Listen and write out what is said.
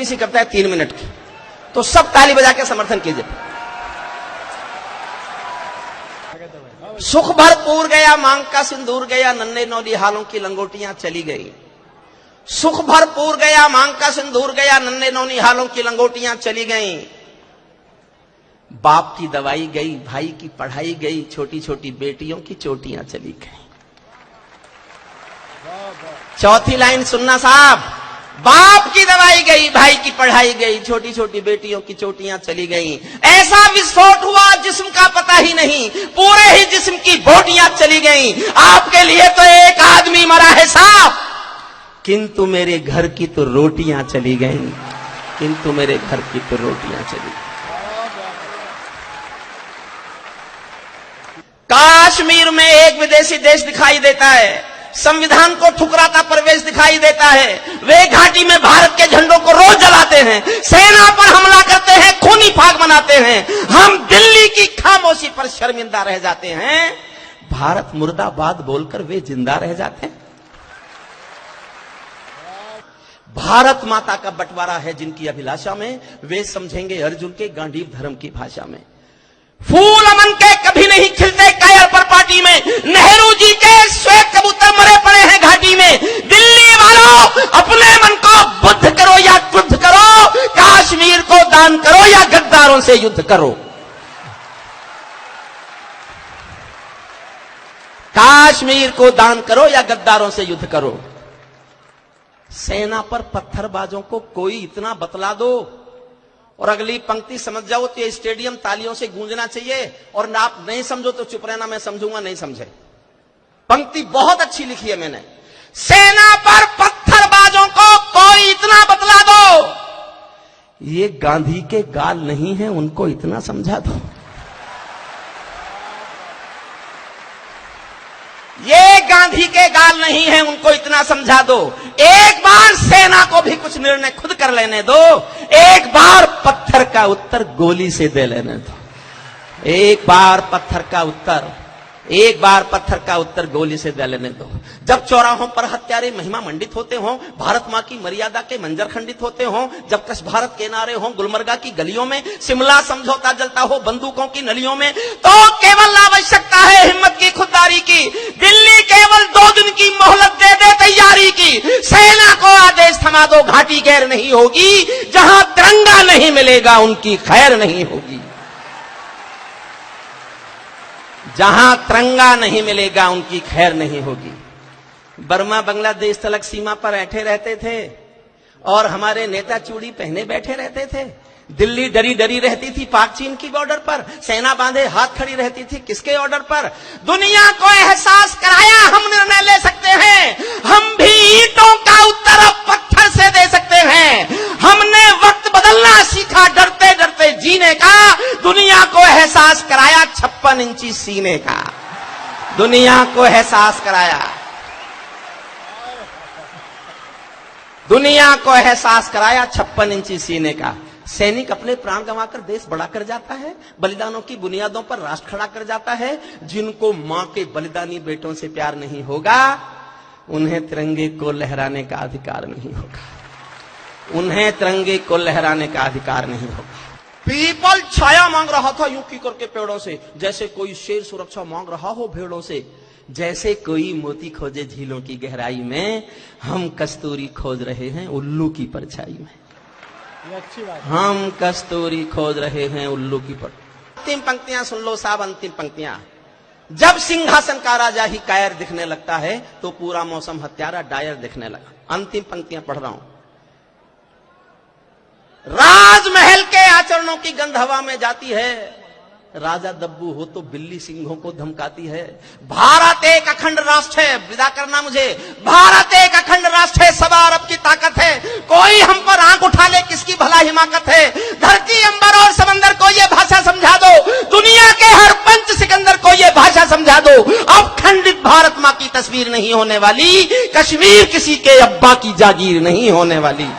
छोटी सी कविता है 3 मिनट की, तो सब ताली बजा के समर्थन कीजिए। सुख भरपूर गया मांग का सिंदूर गया, नन्हे नौली हालों की लंगोटियां चली गई। सुख भरपूर गया मांग का सिंदूर गया, नन्हे नौली हालों की लंगोटियां चली गई। बाप की दवाई गई, भाई की पढ़ाई गई, छोटी छोटी बेटियों की चोटियां चली गई। चौथी लाइन सुनना साहब, बाप की दवाई गई, भाई की पढ़ाई गई, छोटी छोटी बेटियों की चोटियां चली गई। ऐसा विस्फोट हुआ जिस्म का पता ही नहीं, पूरे ही जिस्म की बोटियां चली गई। आपके लिए तो एक आदमी मरा है साहब, किंतु मेरे घर की तो रोटियां चली गई, किंतु मेरे घर की तो रोटियां चली गई। कश्मीर में एक विदेशी देश दिखाई देता है, संविधान को ठुकराता प्रवेश दिखाई देता है। वे घाटी में भारत के झंडों को रोज जलाते हैं, सेना पर हमला करते हैं, खूनी फाग मनाते हैं। हम दिल्ली की खामोशी पर शर्मिंदा रह जाते हैं, भारत मुर्दाबाद बोलकर वे जिंदा रह जाते हैं। भारत माता का बंटवारा है जिनकी अभिलाषा में, वे समझेंगे अर्जुन के गांडीव धर्म की भाषा में। फूल अमन के कभी नहीं खिलते कायर पर पार्टी में, नेहरू जी के श्वेत कबूतर मरे पड़े हैं घाटी में। दिल्ली वालों अपने मन को बुद्ध करो या युद्ध करो, कश्मीर को दान करो या गद्दारों से युद्ध करो। कश्मीर को दान करो या गद्दारों से युद्ध करो। सेना पर पत्थरबाजों को कोई इतना बतला दो और अगली पंक्ति समझ जाओ तो ये स्टेडियम तालियों से गूंजना चाहिए, और ना आप नहीं समझो तो चुप रहना, मैं समझूंगा नहीं समझे। पंक्ति बहुत अच्छी लिखी है मैंने। सेना पर पत्थरबाजों को कोई इतना बतला दो, ये गांधी के गाल नहीं है, उनको इतना समझा दो। ये गांधी के गाल नहीं है, उनको इतना समझा दो। एक बार सेना को भी कुछ निर्णय खुद कर लेने दो, एक बार पत्थर का उत्तर गोली से दे लेने दो। एक बार पत्थर का उत्तर गोली से दे लेने दो। जब चौराहों पर हत्यारे महिमा मंडित होते हों, भारत मां की मर्यादा के मंजर खंडित होते हों, जब कश भारत के नारे हों गुलमर्गा की गलियों में, शिमला समझौता जलता हो बंदूकों की नलियों में, तो केवल आवश्यकता है हिम्मत की, खुददारी की। दिल्ली केवल 2 दिन की मोहलत दे दे तैयारी की। सेना को आदेश थमा दो, घाटी गैर नहीं होगी। जहां तिरंगा नहीं मिलेगा उनकी खैर नहीं होगी। जहां तिरंगा नहीं मिलेगा उनकी खैर नहीं होगी। बर्मा बांग्लादेश तलक सीमा पर बैठे रहते थे और हमारे नेता चूड़ी पहने बैठे रहते थे। दिल्ली डरी डरी रहती थी पाक चीन की बॉर्डर पर, सेना बांधे हाथ खड़ी रहती थी किसके ऑर्डर पर? दुनिया को एहसास कराया हम निर्णय ले सकते हैं, हम भी ईंटों का उत्तर अब पत्थर से दे सकते हैं। हमने वक्त बदलना सीखा, डरते डरते जीने का। दुनिया को एहसास कराया 56 इंची सीने का। दुनिया को एहसास कराया, दुनिया को एहसास कराया 56 इंची सीने का। सैनिक अपने प्राण गंवाकर देश बड़ा कर जाता है, बलिदानों की बुनियादों पर राष्ट्र खड़ा कर जाता है। जिनको मां के बलिदानी बेटों से प्यार नहीं होगा, उन्हें तिरंगे को लहराने का अधिकार नहीं होगा। उन्हें तिरंगे को लहराने का अधिकार नहीं होगा। पीपल छाया मांग रहा था यूं की करके पेड़ों से, जैसे कोई शेर सुरक्षा मांग रहा हो भेड़ों से। जैसे कोई मोती खोजे झीलों की गहराई में, हम कस्तूरी खोज रहे हैं उल्लू की परछाई में। हम कस्तूरी खोज रहे हैं उल्लू की पर। अंतिम पंक्तियां सुन लो साहब, अंतिम पंक्तियां। जब सिंहासन का राजा ही कायर दिखने लगता है, तो पूरा मौसम हत्यारा डायर दिखने लगा। अंतिम पंक्तियां पढ़ रहा हूं। राजमहल के आचरणों की गंध हवा में जाती है, राजा दब्बू हो तो बिल्ली सिंहों को धमकाती है। भारत एक अखंड राष्ट्र है, विदा करना मुझे। भारत एक अखंड राष्ट्र है, सवा अरब की ताकत है। कोई हम पर आंख उठा ले किसकी भला हिमाकत है। धरती अंबर और समंदर को ये भाषा समझा दो, दुनिया के हर पंच सिकंदर को ये भाषा समझा दो। अब खंडित भारत मां की तस्वीर नहीं होने वाली, कश्मीर किसी के अब्बा की जागीर नहीं होने वाली।